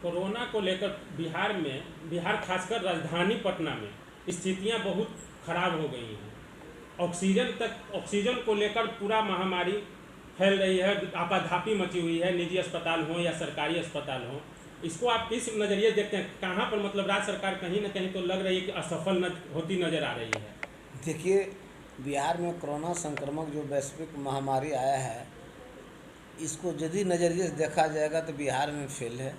Corona को लेकर बिहार खासकर राजधानी पटना में स्थितियां बहुत खराब हो गई हैं। ऑक्सीजन को लेकर पूरा महामारी फैल रही है, आपाधापी मची हुई है, निजी अस्पताल हों या सरकारी अस्पताल हों। इसको आप इस नज़रिए देखते हैं, कहाँ पर मतलब राज्य सरकार कहीं ना कहीं तो लग रही है कि असफल होती नज़र आ रही है। देखिए, बिहार में कोरोना संक्रमण जो वैश्विक महामारी आया है, इसको यदि नज़रिए से देखा जाएगा तो बिहार में फेल है।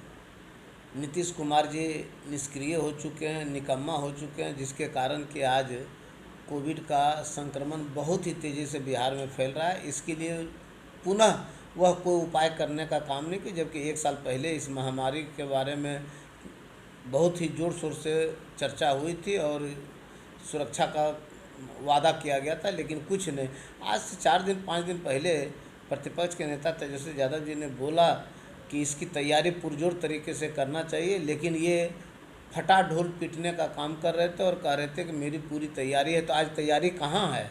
नीतीश कुमार जी निष्क्रिय हो चुके हैं, निकम्मा हो चुके हैं, जिसके कारण कि आज कोविड का संक्रमण बहुत ही तेज़ी से बिहार में फैल रहा है। इसके लिए पुनः वह कोई उपाय करने का काम नहीं किया, जबकि 1 साल पहले इस महामारी के बारे में बहुत ही ज़ोर शोर से चर्चा हुई थी और सुरक्षा का वादा किया गया था, लेकिन कुछ नहीं। आज से 4-5 दिन पहले प्रतिपक्ष के नेता तेजस्वी यादव जी ने बोला कि इसकी तैयारी पुरजोर तरीके से करना चाहिए, लेकिन ये फटा ढोल पीटने का काम कर रहे थे और कह रहे थे कि मेरी पूरी तैयारी है। तो आज तैयारी कहाँ है?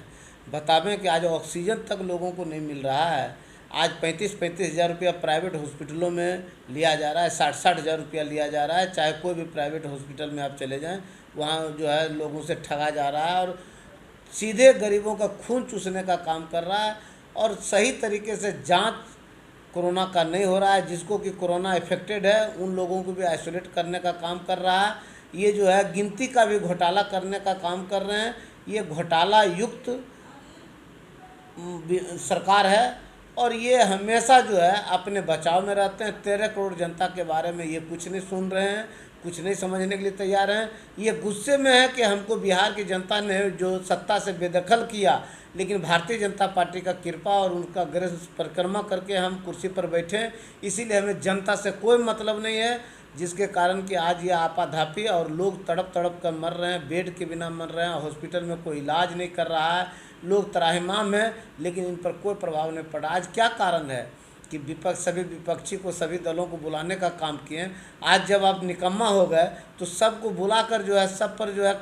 बतावें कि आज ऑक्सीजन तक लोगों को नहीं मिल रहा है। आज 35-35 हज़ार रुपया प्राइवेट हॉस्पिटलों में लिया जा रहा है, 60-60 हज़ार रुपया लिया जा रहा है। चाहे कोई भी प्राइवेट हॉस्पिटल में आप चले जाएं, वहाँ जो है लोगों से ठगा जा रहा है और सीधे गरीबों का खून चूसने का काम कर रहा है। और सही तरीके से जांच कोरोना का नहीं हो रहा है। जिसको कि कोरोना इफेक्टेड है उन लोगों को भी आइसोलेट करने का काम कर रहा है। ये जो है गिनती का भी घोटाला करने का काम कर रहे हैं। ये घोटाला युक्त सरकार है और ये हमेशा जो है अपने बचाव में रहते हैं। 13 करोड़ जनता के बारे में ये कुछ नहीं सुन रहे हैं, कुछ नहीं समझने के लिए तैयार हैं। ये गुस्से में है कि हमको बिहार की जनता ने जो सत्ता से बेदखल किया, लेकिन भारतीय जनता पार्टी का कृपा और उनका गृह परिक्रमा करके हम कुर्सी पर बैठे हैं। इसीलिए हमें जनता से कोई मतलब नहीं है, जिसके कारण कि आज ये आपाधापी और लोग तड़प तड़प कर मर रहे हैं, बेड के बिना मर रहे हैं, हॉस्पिटल में कोई इलाज नहीं कर रहा है, लोग त्राहिमाम हैं, लेकिन इन पर कोई प्रभाव नहीं पड़ा। आज क्या कारण है कि सभी विपक्षी को, सभी दलों को बुलाने का काम किए। आज जब आप निकम्मा हो गए तो सबको बुलाकर जो है सब पर जो है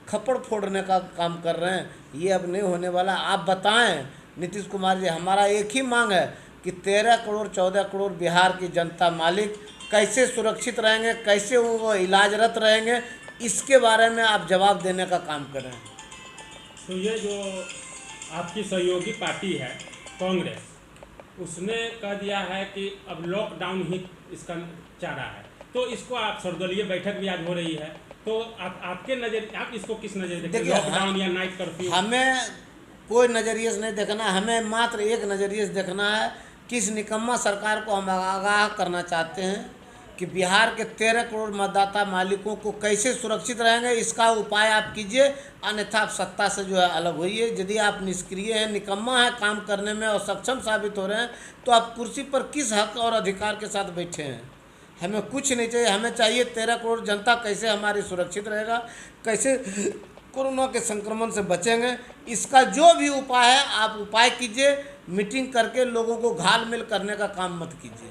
खपड़ फोड़ने का काम कर रहे हैं। ये अब नहीं होने वाला। आप बताएं नीतीश कुमार जी, हमारा एक ही मांग है कि 13 करोड़ 14 करोड़ बिहार की जनता मालिक कैसे सुरक्षित रहेंगे, कैसे वो इलाजरत रहेंगे, इसके बारे में आप जवाब देने का काम करें। तो ये जो आपकी सहयोगी पार्टी है कांग्रेस, उसने कह दिया है कि अब लॉकडाउन ही इसका चारा है, तो इसको आप सर्वदलीय बैठक भी आज हो रही है, तो आपके नज़र आप इसको किस नज़रिए देखते हैं, लॉकडाउन या नाइट कर्फ्यू? हमें कोई नज़रिए से नहीं देखना, हमें मात्र एक नज़रिए से देखना है कि इस निकम्मा सरकार को हम आगाह करना चाहते हैं कि बिहार के 13 करोड़ मतदाता मालिकों को कैसे सुरक्षित रहेंगे, इसका उपाय आप कीजिए। अन्यथा आप सत्ता से जो है अलग होइए। यदि आप निष्क्रिय हैं, निकम्मा है, काम करने में और सक्षम साबित हो रहे हैं, तो आप कुर्सी पर किस हक और अधिकार के साथ बैठे हैं? हमें कुछ नहीं चाहिए। हमें चाहिए 13 करोड़ जनता कैसे हमारी सुरक्षित रहेगा, कैसे कोरोना के संक्रमण से बचेंगे, इसका जो भी उपाय है आप उपाय कीजिए। मीटिंग करके लोगों को घाल-मेल करने का काम मत कीजिए।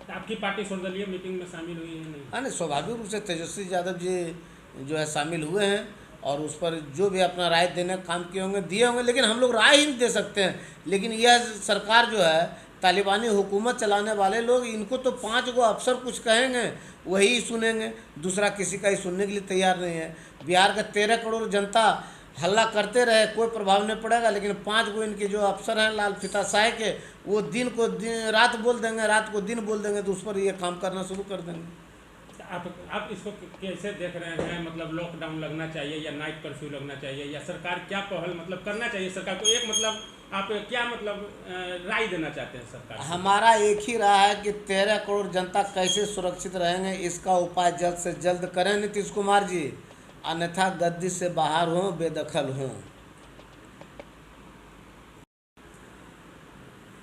आपकी पार्टी सर्वदलीय मीटिंग में शामिल हुई है? नहीं, स्वाभाविक रूप से तेजस्वी यादव जी जो है शामिल हुए हैं और उस पर जो भी अपना राय देने का काम किए होंगे दिए होंगे, लेकिन हम लोग राय ही नहीं दे सकते हैं। लेकिन यह सरकार जो है, तालिबानी हुकूमत चलाने वाले लोग, इनको तो 5 गो अफसर कुछ कहेंगे वही सुनेंगे, दूसरा किसी का ही सुनने के लिए तैयार नहीं है। बिहार का 13 करोड़ जनता हल्ला करते रहे, कोई प्रभाव नहीं पड़ेगा, लेकिन 5 गो इनके जो अफसर हैं लाल फीताशाही के, वो दिन को रात बोल देंगे, रात को दिन बोल देंगे, तो उस पर ये काम करना शुरू कर देंगे। आप इसको कैसे देख रहे हैं? मतलब लॉकडाउन लगना चाहिए या नाइट कर्फ्यू लगना चाहिए, या सरकार क्या पहल मतलब करना चाहिए सरकार को? एक मतलब आप क्या मतलब राय देना चाहते हैं सरकार? हमारा एक ही राय है कि 13 करोड़ जनता कैसे सुरक्षित रहेंगे, इसका उपाय जल्द से जल्द करें नीतीश कुमार जी, अन्यथा गद्दी से बाहर हों, बेदखल हों।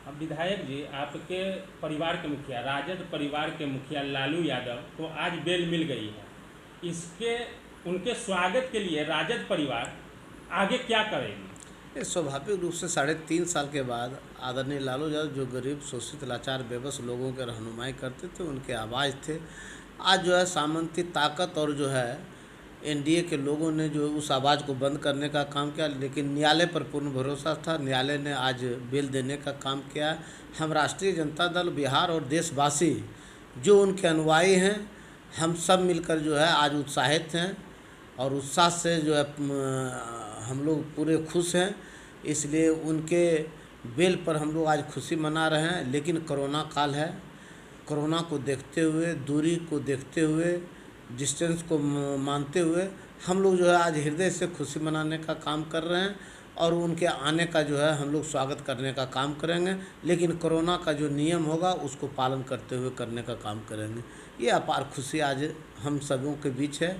अब विधायक जी, आपके परिवार के मुखिया, राजद परिवार के मुखिया लालू यादव को आज बेल मिल गई है। उनके स्वागत के लिए राजद परिवार आगे क्या करेगी? स्वाभाविक रूप से 3.5 साल के बाद आदरणीय लालू यादव, जो गरीब शोषित लाचार बेबस लोगों के रहनुमाई करते थे, उनके आवाज़ थे। आज जो है सामंती ताकत और जो है एनडीए के लोगों ने जो उस आवाज़ को बंद करने का काम किया, लेकिन न्यायालय पर पूर्ण भरोसा था। न्यायालय ने आज बेल देने का काम किया। हम राष्ट्रीय जनता दल बिहार और देशवासी जो उनके अनुयायी हैं, हम सब मिलकर जो है आज उत्साहित हैं और उत्साह से जो है हम लोग पूरे खुश हैं। इसलिए उनके बेल पर हम लोग आज खुशी मना रहे हैं। लेकिन कोरोना काल है, कोरोना को देखते हुए, दूरी को देखते हुए, डिस्टेंस को मानते हुए हम लोग जो है आज हृदय से खुशी मनाने का काम कर रहे हैं और उनके आने का जो है हम लोग स्वागत करने का काम करेंगे। लेकिन कोरोना का जो नियम होगा उसको पालन करते हुए करने का काम करेंगे। ये अपार खुशी आज हम सबों के बीच है।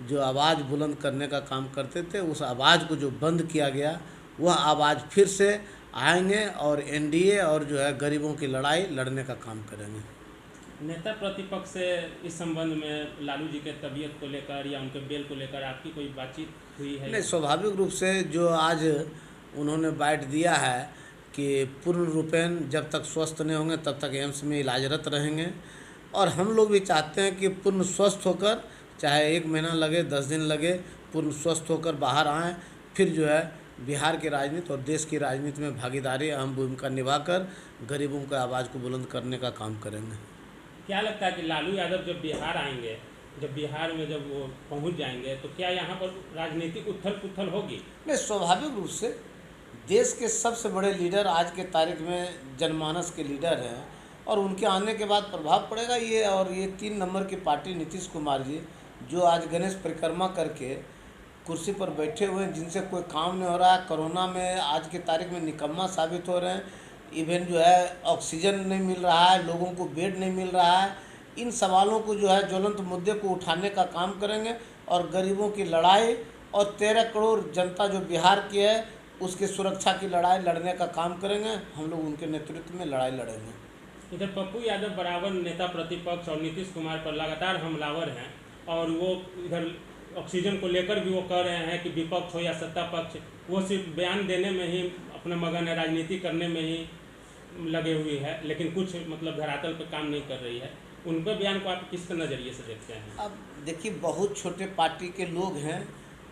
जो आवाज़ बुलंद करने का काम करते थे, उस आवाज़ को जो बंद किया गया, वह आवाज़ फिर से आएंगे और एनडीए और जो है गरीबों की लड़ाई लड़ने का काम करेंगे। नेता प्रतिपक्ष से इस संबंध में लालू जी के तबीयत को लेकर या उनके बेल को लेकर आपकी कोई बातचीत हुई है? नहीं, स्वाभाविक रूप से जो आज उन्होंने बाइट दिया है कि पूर्ण रूपेण जब तक स्वस्थ नहीं होंगे तब तक एम्स में इलाजरत रहेंगे और हम लोग भी चाहते हैं कि पूर्ण स्वस्थ होकर, चाहे 1 महीना लगे, 10 दिन लगे, पूर्ण स्वस्थ होकर बाहर आएँ, फिर जो है बिहार की राजनीति और देश की राजनीति में भागीदारी अहम भूमिका निभाकर गरीबों की आवाज़ को बुलंद करने का काम करेंगे। क्या लगता है कि लालू यादव जब बिहार आएंगे, जब बिहार में जब वो पहुंच जाएंगे, तो क्या यहाँ पर राजनीतिक उथल पुथल होगी? नहीं, स्वाभाविक रूप से देश के सबसे बड़े लीडर आज के तारीख में जनमानस के लीडर हैं और उनके आने के बाद प्रभाव पड़ेगा ये। और ये 3 नंबर की पार्टी नीतीश कुमार जी जो आज गणेश परिक्रमा करके कुर्सी पर बैठे हुए हैं, जिनसे कोई काम नहीं हो रहा है, कोरोना में आज के तारीख में निकम्मा साबित हो रहे हैं, इवन जो है ऑक्सीजन नहीं मिल रहा है, लोगों को बेड नहीं मिल रहा है। इन सवालों को जो है ज्वलंत मुद्दे को उठाने का काम करेंगे और गरीबों की लड़ाई और 13 करोड़ जनता जो बिहार की है उसकी सुरक्षा की लड़ाई लड़ने का काम करेंगे। हम लोग उनके नेतृत्व में लड़ाई लड़ेंगे। इधर पप्पू यादव बराबर नेता प्रतिपक्ष और नीतीश कुमार पर लगातार हमलावर हैं और वो इधर ऑक्सीजन को लेकर भी वो कह रहे हैं कि विपक्ष हो या सत्ता पक्ष, वो सिर्फ बयान देने में ही अपना मगन है, राजनीति करने में ही लगे हुए है, लेकिन कुछ मतलब धरातल पर काम नहीं कर रही है। उनके बयान को आप किस नज़रिए से देखते हैं? अब देखिए, बहुत छोटे पार्टी के लोग हैं,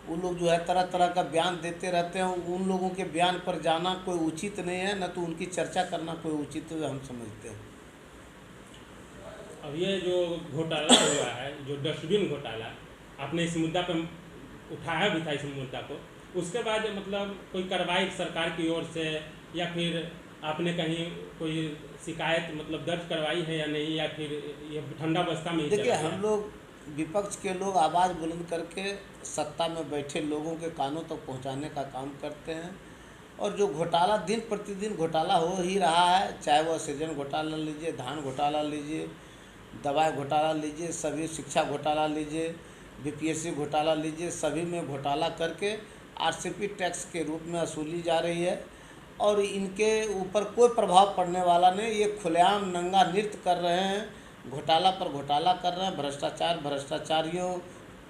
वो लोग जो है तरह तरह का बयान देते रहते हैं। उन लोगों के बयान पर जाना कोई उचित नहीं है, न तो उनकी चर्चा करना कोई उचित हम समझते हैं। अब ये जो घोटाला हुआ है, जो डस्टबिन घोटाला, आपने इस मुद्दा पर उठाया भी था, इस मुद्दा को, उसके बाद मतलब कोई कार्रवाई सरकार की ओर से या फिर आपने कहीं कोई शिकायत मतलब दर्ज करवाई है या नहीं, या फिर ये ठंडा बस्ता में ही? देखिए, हम लोग विपक्ष के लोग आवाज़ बुलंद करके सत्ता में बैठे लोगों के कानों तक पहुंचाने का काम करते हैं और जो घोटाला दिन प्रतिदिन घोटाला हो ही रहा है, चाहे वह सृजन घोटाला लीजिए, धान घोटाला लीजिए, दवाई घोटाला लीजिए, सभी शिक्षा घोटाला लीजिए, बीपीएससी घोटाला लीजिए, सभी में घोटाला करके आरसीपी टैक्स के रूप में वसूली जा रही है और इनके ऊपर कोई प्रभाव पड़ने वाला नहीं। ये खुलेआम नंगा नृत्य कर रहे हैं, घोटाला पर घोटाला कर रहे हैं। भ्रष्टाचारियों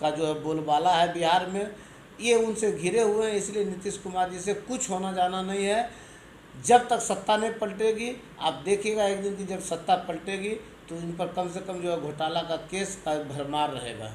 का जो है बोलबाला है बिहार में, ये उनसे घिरे हुए हैं। इसलिए नीतीश कुमार जी से कुछ होना जाना नहीं है जब तक सत्ता नहीं पलटेगी। आप देखिएगा एक दिन की जब सत्ता पलटेगी तो इन पर कम से कम जो है घोटाला का केस का भरमार रहेगा।